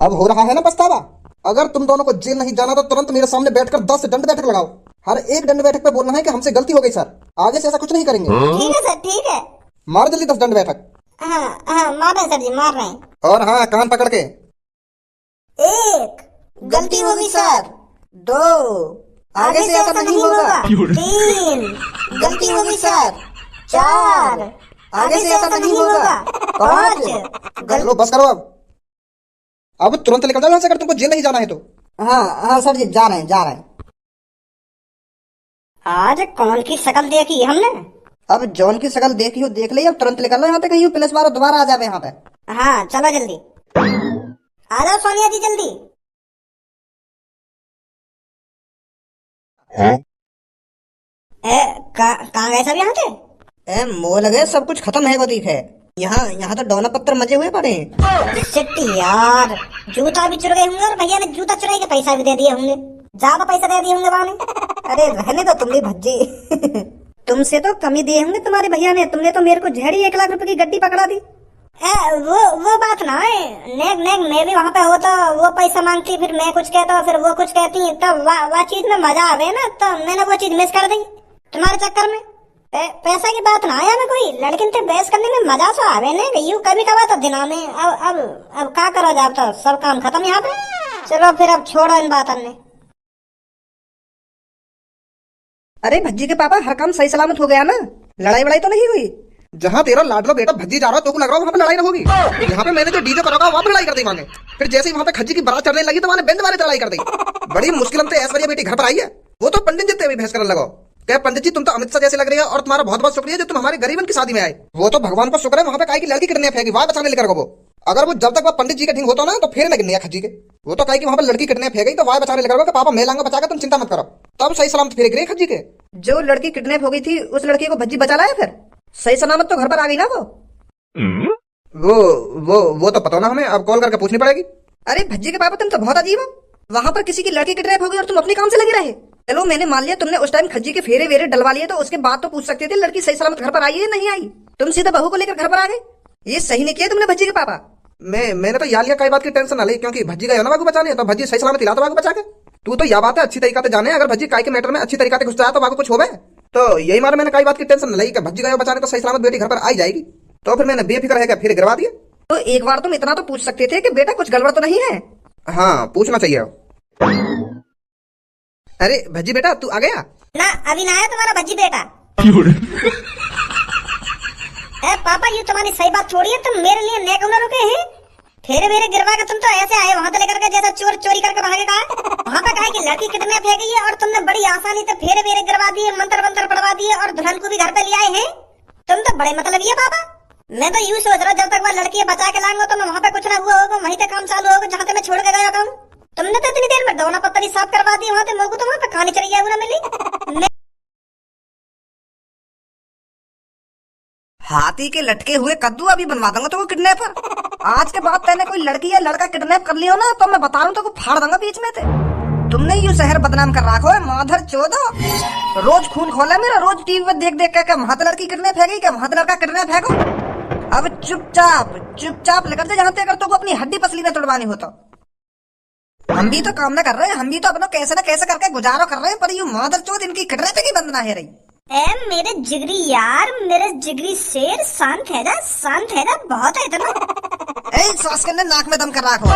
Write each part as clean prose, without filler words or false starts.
अब हो रहा है ना पछतावा। अगर तुम दोनों को जेल नहीं जाना तो तुरंत मेरे सामने बैठकर 10 दंड बैठक लगाओ। हर एक दंड बैठक पे बोलना है कि हमसे गलती हो गई सर, आगे से ऐसा कुछ नहीं करेंगे। ठीक है सर, ठीक है। मार जल्दी 10 दंड बैठक। हाँ हाँ, मार रहे हैं सर जी, मार रहे हैं। और हाँ, कान पकड़ के। 1, गलती होगी सर। 2, आगे से ऐसा नहीं होगा। 3, गलती होगी सर। 4, आगे से ऐसा नहीं होगा। 5, लो बस करो अब तुरंत निकल जाओ यहाँ से अगर तुमको जेल नहीं जाना है तो। हाँ हाँ सर जी, जा रहे हैं जा रहे हैं। आज कौन की शक्ल देखी हमने? अब जॉन की शक्ल देखी हो देख ली, अब तुरंत निकल लो यहाँ पे, कहीं पुलिस वाला दोबारा आ जावे यहाँ पे। हाँ चलो जल्दी, आ जाओ सोनिया जी जल्दी। कहाँ गए सब यहाँ से? मोह लगे सब कुछ खत्म है वो दिखे। यहाँ यहाँ तो डोना पत्थर मजे हुए पड़े हैं। शिट यार, जूता भी चुरा गए होंगे और भैया ने जूता चुराई के पैसा भी दे दिए होंगे, ज्यादा पैसा दे दिए होंगे वहाँ ने। अरे रहने दो तुम भी भज्जी। तुमसे तो कमी दिए होंगे तुम्हारे भैया ने, तुमने तो मेरे को झेड़ी 1 लाख रुपए की गड्डी पकड़ा दी। वो बात ना है, नेक नेक मैं भी वहाँ पे हो तो वो पैसा मांगती, फिर मैं कुछ कहता फिर वो कुछ कहती, तो वो चीज में मजा आवे ना, तो मैंने वो चीज मिस कर दी तुम्हारे चक्कर में। पैसा की बात ना आया ना, कोई लड़की से बहस करने में मजा तो आवे ना, यूं कभी कभार तो दिना में। अब क्या करो, जब तो सब काम खत्म यहाँ पे। चलो फिर अब छोड़ो इन बातों ने। अरे भज्जी के पापा, हर काम सही सलामत हो गया ना? लड़ाई वड़ाई तो नहीं हुई? जहाँ तेरा लाडलो बेटा भज्जी जा रहा तो लग रहा वहाँ पे लड़ाई न होगी। यहाँ पे मैंने जो डीजे पर रखा वहाँ पे लड़ाई कर दी मांगे, फिर जैसे ही वहाँ पे खज्जी की बारात चढ़ने लगी तो वहाँ बेंद मारे लड़ाई कर दी। बड़ी मुश्किल से ऐश्वर्या बेटी घर पर आई है, वो तो पंडित जी भी बहस करने लगो। क्या पंडित जी, तुम तो अमित शाह जैसे लग रही है और तुम्हारा बहुत बहुत शुक्रिया जो तुम हमारे गरीबन की शादी में आए। वो तो भगवान को शुक्र है वहाँ पे काई की लड़की किडनैप है, वहाँ बचाने लेकर वो। अगर वो जब तक वो पंडित जी का ढिंग होता ना तो फिर लगे खज्जी के। वो तो कहीं कि वहाँ पे लड़की किडनैप है गई तो वहाँ बचाने लेकर पापा मैं लाऊंगा बचा के, तुम चिंता मत करो, तब सही सलामत फिर गिरे खज्जी के। जो लड़की किडनैप हो गई थी उस लड़की को भज्जी बचा लाया, फिर सही सलामत तो घर पर आ गई ना वो। वो तो पता ना हमें, अब कॉल करके पूछनी पड़ेगी। अरे भज्जी के पापा, तुम तो बहुत अजीब हो। वहाँ पर किसी की लड़की किडनैप हो गई और तुम अपने काम से लगे रहे। चलो मैंने मान लिया तुमने उस टाइम खज्जी के फेरे वेरे डलवा लिए, तो उसके बाद तो पूछ सकते थे लड़की सही सलामत घर पर आई है नहीं आई। तुम सीधा बहू को लेकर घर पर आ गए, ये सही नहीं किया तुमने भज्जी के पापा। मैंने तो यार लिया कई बात की टेंशन ना ली, क्योंकि भज्जी गया ना बागू बचाने, तो भज्जी सही सलामत इलाता बागू बचा के। तू तो यह बात है अच्छी तरीका से जाने, अगर भज्जी काय के मैटर में अच्छी तरीका से घुस जाए तो बागू कुछ होवे। तो यही मारे मैंने कई बात की टेंशन नहीं ली कि भज्जी गया बचाने तो सही सलामत बेटी घर पर आई जाएगी, तो फिर मैंने बेफिक्र है फिर गिरवा दिया। तो एक बार तुम इतना तो पूछ सकते थे कि बेटा कुछ गड़बड़ तो नहीं है। हाँ पूछना चाहिए। अरे भज्जी बेटा तू आ गया ना? अभी ना आया तुम्हारा भज्जी बेटा। पापा ये तुम्हारी सही बात छोड़िए, तुम मेरे लिए नेक न रुके हैं। फेरे मेरे गिरवा के तुम तो ऐसे आए वहां से लेकर के जैसा चोर चोरी करके भागे का। वहां पे कहा कि लड़की किडनैप है गई है और तुमने बड़ी आसानी से फेरे मेरे गिरवा दिए, मंत्र मंत्र पढ़वा दिए और दुल्हन को भी घर पे ले आए हैं। तुम तो बड़े मतलब ये पापा। मैं तो यूं सोच रहा जब तक वह लड़की बचा के लाऊंगा तो मैं वहां पे कुछ ना हुआ होगा, वहीं से काम चालू होगा जहाँ से मैं छोड़ के गया काम। तुमने तो इतनी देर में डोना पत्तरी साफ करवा दी वहां से, मोगू तो वहां पे कहानी चली गया मिली। हाथी के लटके हुए कद्दू अभी बनवा दूंगा तो वो किडनैपर। आज के बाद तेने कोई लड़की या लड़का किडनैप कर लियो ना तो मैं बता रहा हूँ तो को फाड़ दूंगा बीच में से। तुमने यूं शहर बदनाम कर रखो है माधर चोदो। रोज खून खोला मेरा, रोज टीवी पर देख देख के वहां लड़की किडनैप है गई, क्या वहां लड़का किडनैप है गो। अब चुपचाप लेकर जा जहाँ ते, अगर तो अपनी हड्डी पसली न तोड़वानी हो तो। हम भी तो काम ना कर रहे हैं, हम भी तो अपना कैसे न कैसे करके गुजारो कर रहे हैं, पर यूं माधर चोद इनकी किडनैपिंग ही बंद ना है रही। मेरे जिगरी यार, मेरे जिगरी शेर, शांत है ना, बहुत है इतना। सांस के नाक में दम कर रखो।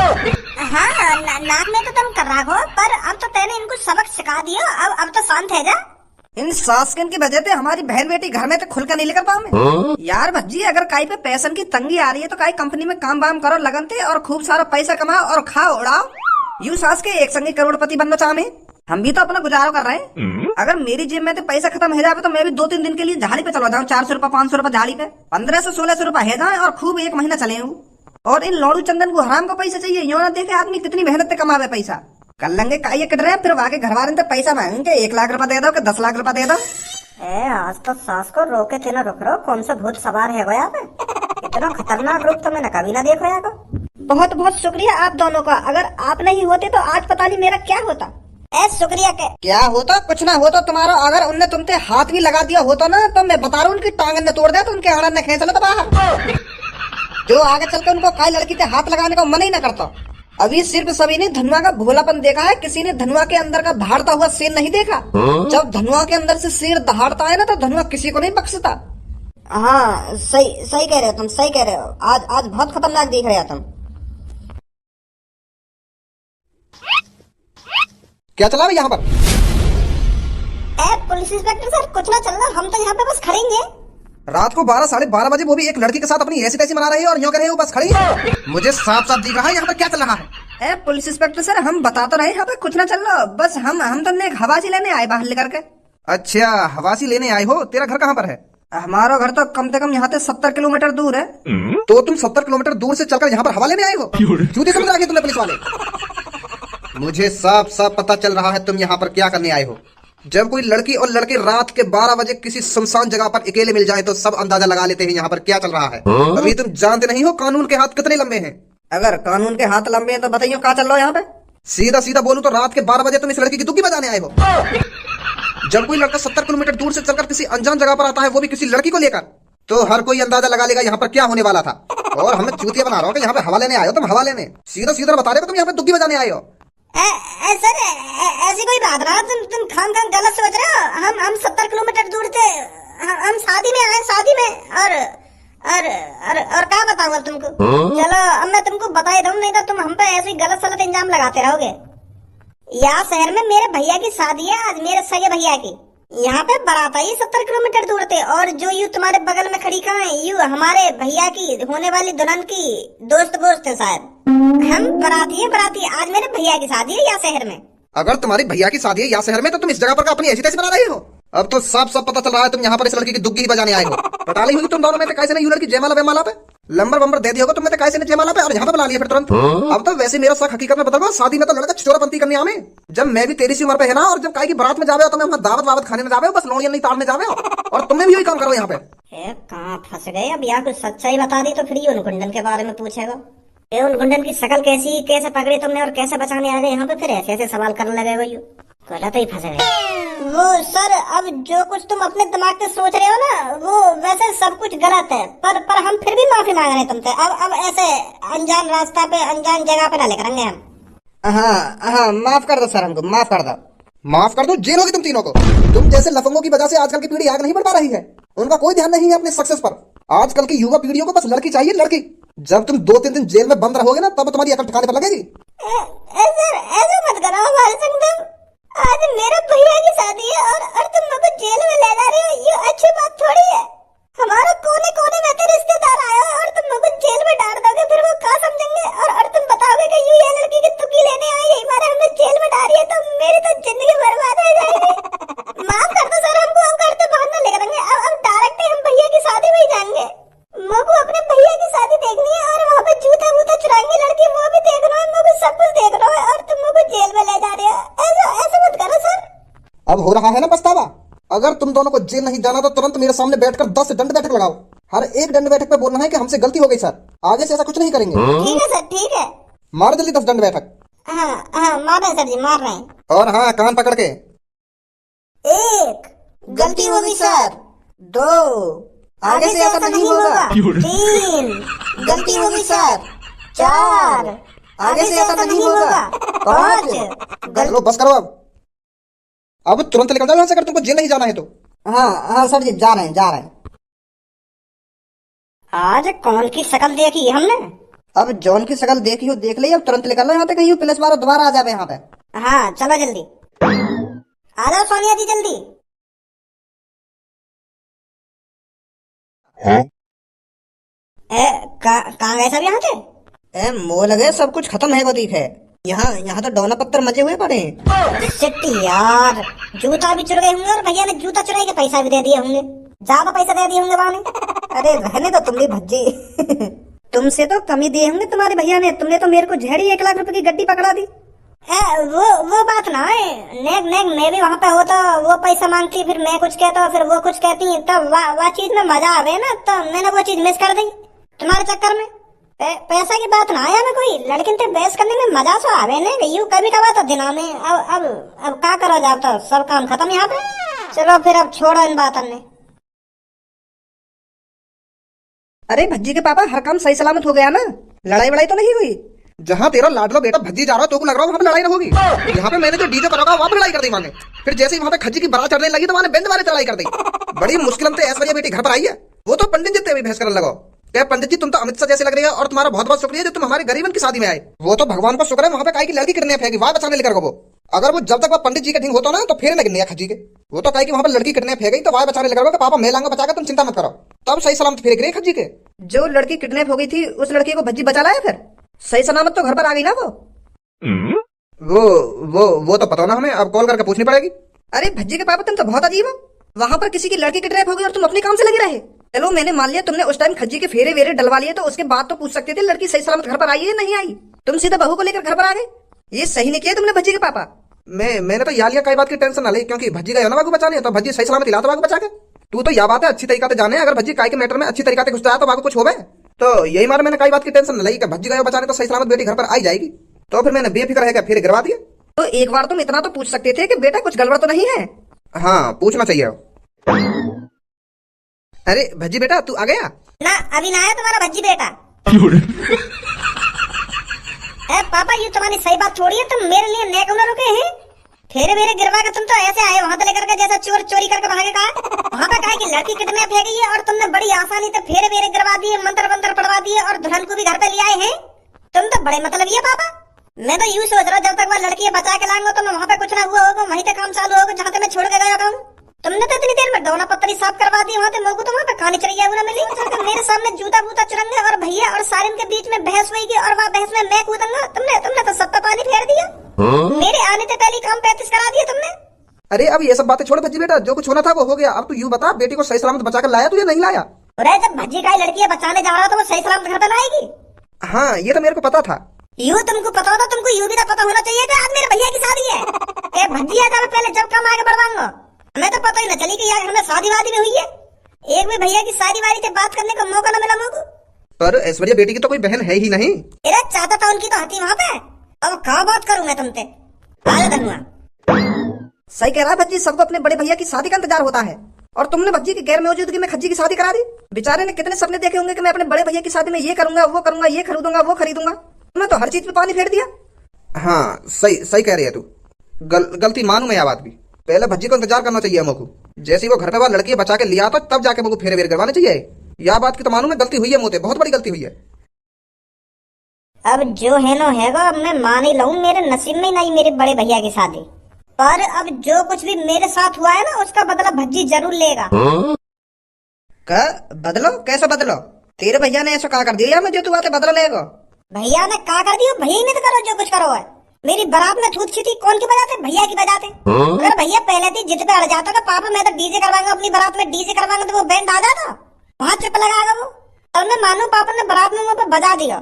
हाँ नाक में तो दम कर रखो, पर अब तो तेने इनको सबक सिखा दिया, अब तो शांत है जा। इन सासकिन की वजह से हमारी बहन बेटी घर में तो खुलकर नहीं लेकर पाओ। यार भज्जी, अगर काई पे पैसन की तंगी आ रही है तो काई कंपनी में काम वाम करो लगन थे और खूब सारा पैसा कमाओ और खाओ उड़ाओ। यूं सास के एक संगी करोड़पति बनना चाहे, हम भी तो अपना गुजारो कर रहे हैं। अगर मेरी जेब में तो पैसा खत्म हो जाए तो मैं भी 2-3 दिन के लिए झाड़ी पे चला जाऊँ, 400 रुपए 500 रुपए झाड़ी पे, 1500-1600 रुपए है जाए और खूब 1 महीना चले हूँ। और इन लौड़ू चंदन को हराम का पैसा चाहिए, यो ना देखे आदमी कितनी मेहनत से कमावे पैसा। कर लेंगे काई किडनैप, फिर आगे घर वाले तो पैसा मांगेंगे 1 लाख रुपए दे दो कि 10 लाख रुपए दे दो। आज तो सास को रोके थे ना, रुक रहो, कौन सा भूत सवार है यहाँ पे। इतना खतरनाक रूप तो मैंने कभी ना देखा यहाँ को। बहुत बहुत शुक्रिया आप दोनों का, अगर आप नहीं होते तो आज पता नहीं मेरा क्या होता। शुक्रिया के क्या होता, कुछ ना होता तुम्हारा। अगर उनने तुमसे हाथ भी लगा दिया होता ना तो मैं बता रहा हूँ उनकी टांग ने तोड़ दिया तो उनके आनंद ने खींच लो तो बाहर। जो आगे चल के उनको काई लड़की से हाथ लगाने का मन ही ना करता। अभी सिर्फ सभी ने धनुआ का भोलापन देखा है, किसी ने धनुआ के अंदर का दहाड़ता हुआ शेर नहीं देखा। जब धनुआ के अंदर से शेर दहाड़ता है ना तो धनुआ किसी को नहीं बख्शता। हाँ सही सही कह रहे हो तुम, सही कह रहे हो। आज आज बहुत खतरनाक दिख रहे हो तुम। क्या चला भाई यहाँ पर? पुलिस इंस्पेक्टर सर कुछ ना चल रहा, हम तो यहाँ पे बस खड़ेंगे। रात को 12 साढ़े 12 बजे वो भी एक लड़की के साथ अपनी ऐसी तैसी मना रही है और यूं कह रहे हो बस खड़ी है। मुझे साफ साफ दिख रहा है यहाँ पर क्या चल रहा है। पुलिस इंस्पेक्टर सर हम बता तो रहे यहाँ पे कुछ ना चल रहा, बस हम तो एक हवासी लेने आए बाहर लेकर के। अच्छा हवासी लेने आए हो, तेरा घर कहाँ पर है? हमारा घर तो कम से कम यहाँ से 70 किलोमीटर दूर है। तो तुम 70 किलोमीटर दूर से चलकर यहाँ पर हवा लेने आए हो? जूते समझ रखे तुमने पुलिस वाले। मुझे साफ साफ पता चल रहा है तुम यहाँ पर क्या करने आए हो। जब कोई लड़की और लड़के रात के 12 बजे किसी सुनसान जगह पर अकेले मिल जाए तो सब अंदाजा लगा लेते हैं यहाँ पर क्या चल रहा है। अभी तुम जानते नहीं हो कानून के हाथ कितने लंबे हैं। अगर कानून के हाथ लंबे हैं तो बताइए क्या चल रहा है यहाँ पे। सीधा सीधा बोलूं तो रात के 12 बजे तुम इस लड़की की दुग्गी बजाने आए हो। जब कोई लड़का 70 किलोमीटर दूर से चलकर किसी अनजान जगह पर आता है वो भी किसी लड़की को लेकर, तो हर कोई अंदाजा लगा लेगा यहाँ पर क्या होने वाला था। और हमें चूतिया बना रहा हो कि यहाँ पे हवा लेने आए हो तुम, हवा लेने। सीधा सीधा बता रहे हो तुम यहाँ पे दुग्गी बजाने आए हो। सर ऐसी कोई बात ना, तुम खाम गलत सोच रहे हो। हम 70 किलोमीटर दूर थे, हम शादी में आए, शादी में। और क्या बताऊंगा तुमको। चलो अब मैं तुमको बता ही दूं, नहीं तो तुम हम पे ऐसे ही गलत सलत इंजाम लगाते रहोगे। यहाँ शहर में मेरे भैया की शादी है आज, मेरे सगे भैया की। यहाँ पे बारात आई 70 किलोमीटर दूर थे, और जो यू तुम्हारे बगल में खड़ी कहाँ है, यू हमारे भैया की होने वाली दुल्हन की दोस्त वोस्त थे शायद। हम बराती आज मेरे भैया की शादी है यहाँ शहर में। अगर तुम्हारी भैया की शादी है यहाँ शहर में तो तुम इस जगह पर अपनी ऐसी तैसी बना रहे हो। अब तो साफ साफ पता चल रहा है तुम यहाँ पर इस लड़की की दुग्गी ही बजाने आए हो। पटाली हुई तुम दोनों में कैसे नहीं, यू लड़की जयमाला वयमाला पे लंबर वंबर दे दिया होगा तुमने कैसे नहीं जयमाला पे, और यहाँ पे बुला लिया फिर तुरंत। अब तो वैसे मेरा शक हकीकत में बदल गया, शादी में तो लड़का चोरापंती करने आवे। जब मैं भी तेरी सी उम्र पे है ना, और जब काय की बारात में जावे हो तो मैं वहाँ दावत वावत खाने में जावे हो, बस लोड़ियां नहीं ताड़ने जावे हो, और तुमने भी यही काम करो यहाँ पे। कहाँ फंस गए अब, यहाँ कुछ सच्चाई बता दी तो फिर ये उनकुंडन के बारे में पूछेगा। ये उनकुंडन की शकल कैसी, कैसे पकड़े तुमने और कैसे बचाने आ गए यहाँ पे, फिर ऐसे ऐसे सवाल करने लगे हो। गलत ही फंस गए। वो सर अब जो कुछ तुम अपने दिमाग से सोच रहे हो ना, वो वैसे सब कुछ गलत है, पर हम फिर भी माफी मांग रहे हैं तुमसे। अब ऐसे अनजान रास्ता पे अनजान जगह पे ना लेकर आएंगे हम। हाँ माफ कर दो सर, हमको माफ कर दो। माफ कर दो, जेल होगी तुम तीनों को। तुम जैसे लफंगों की वजह से आजकल की पीढ़ी आगे नहीं बढ़ पा रही है, उनका कोई ध्यान नहीं है अपने सक्सेस पर। आजकल की युवा पीढ़ियों को बस लड़की चाहिए, लड़की। जब तुम 2-3 दिन जेल में बंद रहोगे ना तब तुम्हारी अकल ठिकाने पर लगेगी। सर ऐसे मत करो हमारे संग, आज मेरे भैया की शादी है और तुम मुझे जेल में ले जा रहे हो, ये अच्छी बात थोड़ी है। हमारे कोने कोने में के रिश्तेदार आए और तुम मुझे जेल में डाल दोगे, फिर वो क्या समझेंगे। और तुम बताओगे कि ये लड़की की तुकी लेने आई है, हमारे हमने जेल में डाली है, तो मेरी तो जिंदगी बर्बाद हो जाएगी। माफ कर दो सर, हमको हम करते बाहर न लेकर आएंगे। अब डायरेक्ट हम भैया की शादी में ही जाएंगे। मुझको अपने भैया की शादी देखनी है और वहाँ पे जूता वूता चुराएंगे लड़की, वो भी देख रहा है, मुझे सब कुछ देख रहा है, और तुम मुझे जेल में ले जा रहे हो। ऐसा मत करो सर। अब हो रहा है ना पछतावा। अगर तुम दोनों को जेल नहीं जाना तो तुरंत मेरे सामने बैठकर 10 दंड बैठक लगाओ। हर एक दंड बैठक पे बोलना है कि हमसे गलती हो गई सर, आगे से ऐसा कुछ नहीं करेंगे। ठीक है सर, ठीक है। मार जल्दी 10 दंड बैठक। हाँ मार रहे सर जी, मार रहे हैं। और हाँ कान पकड़ के। 1 गलती होगी सर। 2 आगे से ऐसा नहीं होगा। 3 गलती होगी सर। 4 आगे से ऐसा नहीं होगा। 5 चलो बस करो अब तुरंत निकल जाओ यहाँ से अगर तुमको जेल नहीं जाना है तो। हाँ सर जी जा रहे हैं। आज कौन की शक्ल देखी हमने? अब जॉन की शक्ल देखी हो देख ली, अब तुरंत निकल लो यहाँ पे, कहीं पुलिस वाला दोबारा आ जाए यहाँ पे। हाँ चलो जल्दी आ जाओ सोनिया जी जल्दी। कहाँ गए सब यहाँ से? मोह लगे सब कुछ खत्म है वो दिख है। यहाँ तो डोना पत्थर मजे हुए पड़े हैं। शिट यार, जूता भी चुरा गए होंगे और भैया ने जूता चुराई के पैसा भी दे दिए होंगे, ज्यादा पैसा दे दिए होंगे वहाँ ने। अरे रहने दो तुम भी भज्जी। तुमसे तो कमी दिए होंगे तुम्हारे भैया ने, तुमने तो मेरे को झेड़ी 1 लाख रुपए की गड्डी पकड़ा दी। वो बात ना है, नेक मैं भी वहाँ पे हो तो वो पैसा मांगती, फिर मैं कुछ कहता फिर वो कुछ कहती, तब वह चीज में मजा आवे ना, तो मैंने वो चीज मिस कर दी तुम्हारे चक्कर में। पैसा की बात ना आया ना, कोई लड़किन से बहस करने में मजा तो आवे ना, यू कभी कभार तो दिनों में। अब क्या करो, जब तो सब काम खत्म यहाँ पे। चलो फिर अब छोड़ो इन बातों ने। अरे भज्जी के पापा हर काम सही सलामत हो गया ना, लड़ाई वड़ाई तो नहीं हुई? जहाँ तेरा लाडला बेटा भज्जी जा रहा है तो को लग रहा है वहाँ पे लड़ाई न होगी। यहाँ पे मैंने जो डीजे करा वहाँ पे लड़ाई कर दी मांगे। फिर जैसे ही वहाँ पे खज्जी की बारात चढ़ने लगी तो वहाँ बेंद वाले चढ़ाई कर दी। बड़ी मुश्किल से ऐश्वर्या बेटी घर पर आई है। वो तो पंडित जी भी बहस करने लगो। क्या पंडित जी तुम तो अमित शाह जैसे लग रही है और तुम्हारा बहुत बहुत शुक्रिया जो तुम हमारे गरीबन की शादी में आए। वो तो भगवान का शुक्र है वहाँ पे काई की लड़की किडनैप है वहाँ बचाने लेकर वो। अगर वो जब तक वो पंडित जी का ढींग होता ना तो फिर लगने खज्जी के। वो तो कहे कि वहाँ पे लड़की किडनैप है गई तो वहाँ बचाने लेकर पापा मैं लाऊंगा बचाकर तुम चिंता मत करो। तब सही सलामत फिर गिरे खज्जी के। जो लड़की किडनैप हो गई थी उस लड़की को भज्जी बचा लाया फिर सही सलामत तो घर पर आ गई ना वो तो पता ना हमें अब कॉल करके पूछनी पड़ेगी। अरे भज्जी के पापा तुम तो बहुत अजीब हो। वहाँ पर किसी की लड़की किडनैप हो गई और तुम अपने काम से लगे रहे। चलो मैंने मान लिया तुमने उस टाइम खज्जी के फेरे वेरे डलवा लिए तो उसके बाद तो पूछ सकते थे लड़की सही सलामत घर पर आई है नहीं आई। तुम सीधा बहू को लेकर घर पर आ गए। ये सही नहीं किया तुमने भज्जी के पापा। मैंने तो यार लिया कई बात की टेंशन ना ली क्योंकि भज्जी गया ना बागू बचाने तो भज्जी सही सलामत इलाता बागू बचा के। तू तो यह बात है अच्छी तरीका से जाने अगर भज्जी काय के मैटर में अच्छी तरीका से घुसता है तो बागू कुछ हो गए। तो यही मार मैंने कई बात की टेंशन न ली कि भज्जी गया बचाने तो सही सलामत बेटी घर पर आई जाएगी। तो फिर मैंने बेफिक्र है फिर गिरवा दिया। तो एक बार तुम इतना तो पूछ सकते थे कि बेटा कुछ गड़बड़ तो नहीं है। हाँ पूछना चाहिए। अरे भज्जी बेटा तू आ गया ना अभी ना आया तुम्हारा भज्जी बेटा। पापा ये तुम्हारी सही बात छोड़िए तुम मेरे लिए नेक न रुके हैं। फेरे मेरे गिरवा के तुम तो ऐसे आए वहां से लेकर के जैसा चोर चोरी करके भागे का। वहां पे कहा कि लड़की किडनैप है गई है और तुमने बड़ी आसानी से फेरे मेरे गिरवा दिए मंत्र मंत्र पढ़वा दिए और दुल्हन को भी घर पे ले आए हैं। तुम तो बड़े मतलब ये पापा। मैं तो यूं सोच रहा हूँ जब तक वह लड़की बचा के लाऊंगा तो मैं वहाँ पे कुछ ना हुआ होगा वहीं से काम चालू होगा जहाँ से मैं छोड़ के गया हूँ। तुमने तो इतनी देर में दोना पत्तरी साफ करवा दी वहाँ पे मोको तो वहाँ पे कहानी चढ़िया हुआ मिली। मेरे सामने जूता बूता चुरंगे और भैया और सारिन के बीच में बहस हुई और वहाँ बहस में मैं कूदूंगा। तुमने तो सब पे पानी फेर दिया। मेरे आने से पहले काम 35 करा दिया तुमने। अरे अब ये सब बातें छोड़ भज्जी बेटा जो कुछ होना था वो हो गया। अब तू यूं बता बेटी को सही सलामत बचा कर लाया तू या नहीं लाया। अरे जब भज्जी का लड़की बचाने जा रहा था वो सही सलामत घर पे लाएगी। हाँ ये तो मेरे को पता था। यूं तुमको पता होता तुमको यूं भी तो पता होना चाहिए कि आज मेरे भैया की शादी है। भज्जी है पहले जब काम आगे बढ़वाऊंगा। मैं तो पता ही न चली कि यार घर में शादी वादी में हुई है। एक भी भैया की शादी वादी से बात करने का मौका न मिला मुझको। पर ऐश्वर्या बेटी की तो कोई बहन है ही नहीं। अरे चाहता था उनकी तो हती वहाँ पे। अब कहाँ बात करूँ मैं तुमसे। सही कह रहा है भज्जी सबको अपने बड़े भैया की शादी का इंतजार होता है और तुमने भज्जी की गैर मौजूदगी में खज्जी की शादी करा दी। बेचारे ने कितने सपने देखे होंगे कि मैं अपने बड़े भैया की शादी में ये करूंगा वो करूंगा ये खरीदूंगा वो खरीदूंगा। तुमने तो हर चीज पे पानी फेर दिया। हाँ सही कह रही है तू। गलती मानू मैं यह बात भी। पहले भज्जी को इंतजार करना चाहिए हमको। जैसे वो घर पे बाहर लड़की बचा के लिया तो तब जाके मुझको फेरे वेरे करवाने चाहिए। यह बात की तो मानू मैं गलती हुई है मोते बहुत बड़ी गलती हुई है। अब जो है नो हैगा अब मैं मान ही लूं मेरे नसीब में नहीं मेरे बड़े भैया की शादी। पर अब जो कुछ भी मेरे साथ हुआ है ना उसका बदला भज्जी जरूर लेगा। का बदलो कैसे बदलो। तेरे भैया ने ऐसा कहा कर दिया मुझे तू आते बदला लेगा। भैया ने कहा कर दिया भैया ने तो करो जो कुछ करो है। मेरी बारात में छूट छिटी कौन की बजाते भैया की बजाते। अगर भैया पहले थी जिद पे अड़ जाता तो पापा मैं तो डीजे करवाऊंगा अपनी बारात में डीजे करवाऊंगा तो वो बैंड आ जाता वहाँ चुप लगाएगा वो। तब मैं मानू पापा ने बारात में वहाँ पे बजा दिया।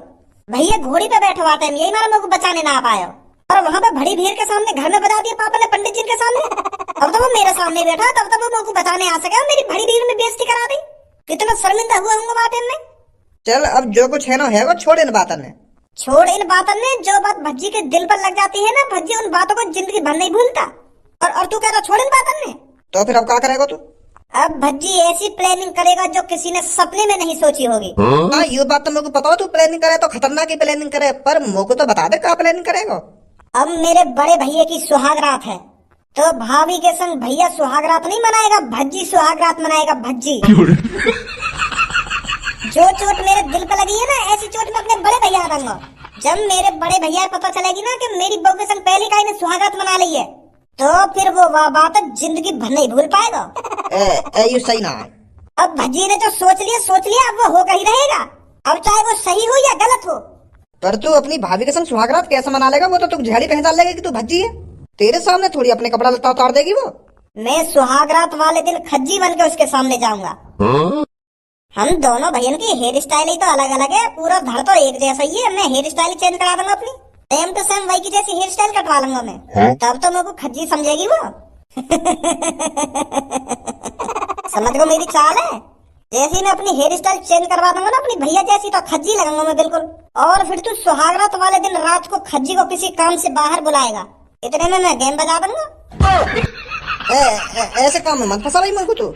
भैया घोड़ी पे बैठवाते हैं यही मारा मुझको बचाने ना आ पाया और वहाँ पे बड़ी भीड़ के सामने घर में बजा दिया पापा ने पंडित जी के सामने। अब तो वो मेरे सामने बैठा तब तो वो मुझको बचाने आ सके मेरी बड़ी भीड़ में बेइज्जती करा दी। कितना शर्मिंदा हुआ हूँ बातें में। चल अब जो कुछ है ना है वो छोड़ इन बातों ने। छोड़ इन बातों ने जो बात भज्जी के दिल पर लग जाती है ना भज्जी उन बातों को जिंदगी भर नहीं भूलता। और तू कह रहा छोड़ इन बातों ने। तो फिर अब क्या करेगा तू। अब भज्जी ऐसी प्लानिंग करेगा जो किसी ने सपने में नहीं सोची होगी। हाँ ये बात तो मुझको पता हो तू प्लानिंग करे तो खतरनाक ही प्लानिंग करे पर मुझको तो बता दे क्या प्लानिंग करेगा। अब मेरे बड़े भैया की सुहाग रात है तो भाभी के संग भैया सुहाग रात नहीं मनाएगा भज्जी सुहाग रात मनाएगा भज्जी। जो चोट मेरे दिल पे लगी है ना ऐसी चोट मैं अपने बड़े भैया दूंगा। जब मेरे बड़े भैया पता चलेगी ना कि मेरी बहू के संग पहली का ने सुहाग रात मना ली है तो फिर वो बात जिंदगी भर नहीं भूल पाएगा। ये सही ना है। अब भज्जी ने जो सोच लिया अब वो होकर ही रहेगा। अब चाहे वो सही हो या गलत हो। पर तू अपनी भाभी के संग सुहागरात कैसे मना लेगा। वो तो तू झाड़ी पहचान लेगा कि तू भज्जी है। तेरे सामने थोड़ी अपने कपड़ा लत्ता उतार देगी वो। मैं सुहागरात वाले दिन खज्जी बन के उसके सामने जाऊंगा। हम दोनों भैया की हेयर स्टाइल ही तो अलग अलग है पूरा धड़ तो एक जैसा ही है। मैं हेयर स्टाइल चेंज करा दूंगा अपनी सेम टू सेम वही की जैसी हेयर स्टाइल कटवा लूंगा मैं। तब तो मेरे को खज्जी समझेगी वो। समझ गो मेरी चाल है। जैसे मैं अपनी हेयर स्टाइल चेंज करवा दूंगा ना अपनी भैया जैसी तो खज्जी लगाऊंगा मैं बिल्कुल। और फिर तू सुहागरात वाले दिन रात को खज्जी को किसी काम से बाहर बुलाएगा इतने में मैं गेम बजा दूंगा। ऐसे काम में मत फंसा भाई मुझको तू।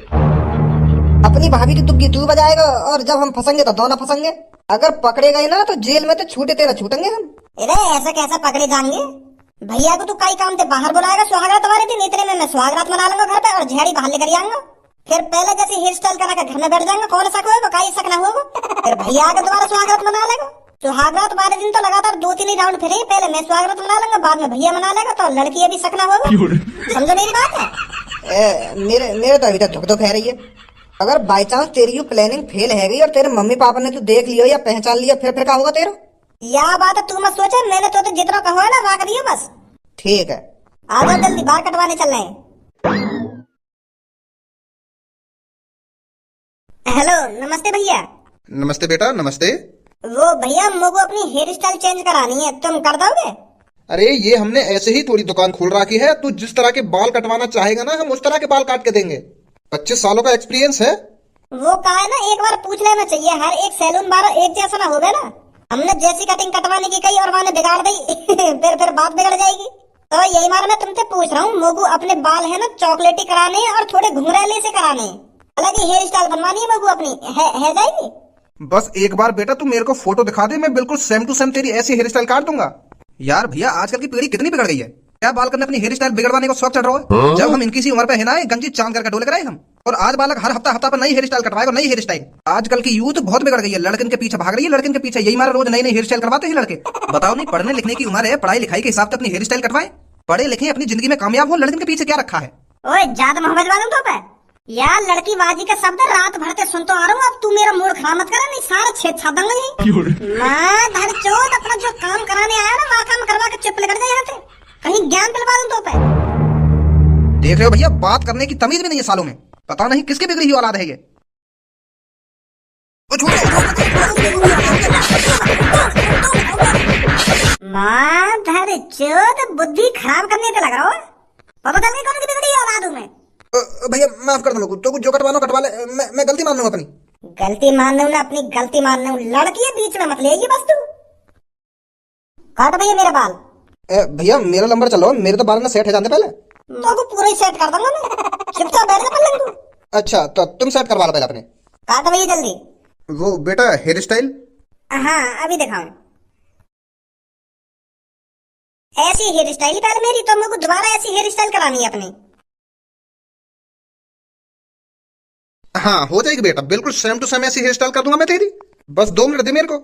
अपनी भाभी की तुक्की तू बजाएगा और जब हम फंसेंगे तो दोनों फंसेंगे। अगर पकड़े गए ना तो जेल में तो छूटे तेरा छूटेंगे हम। अरे ऐसा कैसा पकड़े जाएंगे? भैया को तो कई काम से बाहर बुलाएगा सुहागरात वाले दिन, इतने में मैं सुहागरात मना लूंगा घर पे और झेड़ी बाहर लेकर आऊंगा। फिर पहले जैसे हेयर स्टाइल करा कर घर में बैठ जाएंगे, कौन शक होगा, कहीं शक ना होगा। फिर भैया आकर दोबारा सुहागरात मना लेगा। सुहागरात वाले दिन तो लगातार 2-3 राउंड फिरे, पहले मैं सुहागरात मना लूंगा, बाद में भैया मना लेगा, तो लड़की अभी शक ना होगा। समझो मेरी बात है? मेरे तो अभी तक धुक धुक है रही है। अगर बाई चांस तेरी यू प्लानिंग फेल है गई और तेरे मम्मी पापा ने तो देख लियो या पहचान लिया, फिर क्या होगा तेरा? या बात है, तू मत सोचे, मैंने तो जितना कहो है ना वहाँ करियो बस। ठीक है, आ जाओ जल्दी, बाल कटवाने चल रहे हैं। हेलो, नमस्ते भैया। नमस्ते बेटा, नमस्ते। वो भैया मुझको अपनी हेयर स्टाइल चेंज करानी है, तुम कर दोगे? अरे ये हमने ऐसे ही थोड़ी दुकान खोल रखी है, तू जिस तरह के बाल कटवाना चाहेगा ना, हम उस तरह के बाल काट के देंगे। 25 सालों का एक्सपीरियंस है। वो कहा है ना, एक बार पूछ लेना चाहिए, हर एक सैलून बार एक जैसा ना होगा ना। हमने जैसी कटिंग कटवाने की कही और मैंने बिगाड़ दी फिर बात बिगड़ जाएगी। तो यही मार मैं तुमसे पूछ रहा हूँ, मोगू अपने बाल है ना चॉकलेटी कराने हैं और थोड़े घुंघराले से कराने हैं, अलग ही हेयर स्टाइल बनवानी है मोगू अपनी, है जाएगी? बस एक बार बेटा तू मेरे को फोटो दिखा दे, मैं बिल्कुल सेम टू सेम तेरी ऐसी हेयर स्टाइल काट दूंगा। यार भैया आजकल की पीढ़ी कितनी बिगड़ गई है, क्या बाल करने अपनी हेयर स्टाइल बिगड़वाने को शौक चढ़ रहा है। जब हम इनकी सी उम्र पे है ना, गंजी चांद करके डोले कराए हम, और आज बालक हर हफ्ता पर नई हेयर स्टाइल कटवाएगा, नई हेयर स्टाइल। आजकल की यूथ बहुत बिगड़ गई है, लड़कन के पीछे भाग रही है, लड़कन के पीछे यही मारा, रोज नई नई हेयर स्टाइल करवाते हैं लड़के। बताओ नहीं, पढ़ने लिखने की उम्र है, पढ़ाई लिखाई के हिसाब से अपनी हेयर स्टाइल कटवाए, पढ़े लिखे अपनी जिंदगी में कामयाब हो, लड़कन के पीछे क्या रखा है। ओए ज्यादा मोहब्बत वालों तो पे यार, लड़की बाजी का शब्द रात भर से सुन तो आ रहा हूँ, अब तू मेरा मूड खराब मत करा, नहीं सारा छेद छा दूंगा यहीं। मैं धर चोद अपना जो काम कराने आया ना, वहाँ काम करवा के चुप लग जाए यहाँ से, कहीं ज्ञान दिलवा दूं तो पे। देख रहे हो भैया, बात करने की तमीज भी नहीं है सालों में, पता नहीं किसकी बिगड़ी हुई औलाद है ये। माँ धर चोद, बुद्धि खराब करने पे लग रहा हो, पता चल नहीं कौन की बिगड़ी औलाद हूँ मैं। भैया माफ कर दो, तो जो कटवाना कटवा ले, मैं गलती मान लूंगा अपनी। गलती मान लूं ना, अपनी गलती मान लूं, लड़की है बीच में मत ले ये बस तू। काट भैया मेरा बाल। भैया मेरा नंबर चलो, मेरे तो बाल में सेट है जानते पहले। तो पूरा ही सेट कर दूंगा मैं, चुपचाप बैठ जा पलंग तू। अच्छा तो तुम सेट करवा लो पहले अपने। काट भैया जल्दी। वो बेटा हेयर स्टाइल, हाँ अभी दिखाऊं। ऐसी हेयर स्टाइल पहले मेरी, तो मुझको दोबारा ऐसी हेयर स्टाइल करानी है अपनी। हाँ हो जाएगी बेटा, बिल्कुल सेम टू सेम ऐसी हेयर स्टाइल कर दूंगा मैं तेरी, बस 2 मिनट दे मेरे को।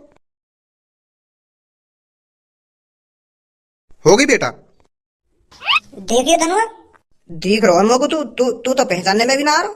हो गई बेटा। देखिए धनुआ, देख रहा हूँ तू तो पहचानने में भी ना आ रहा।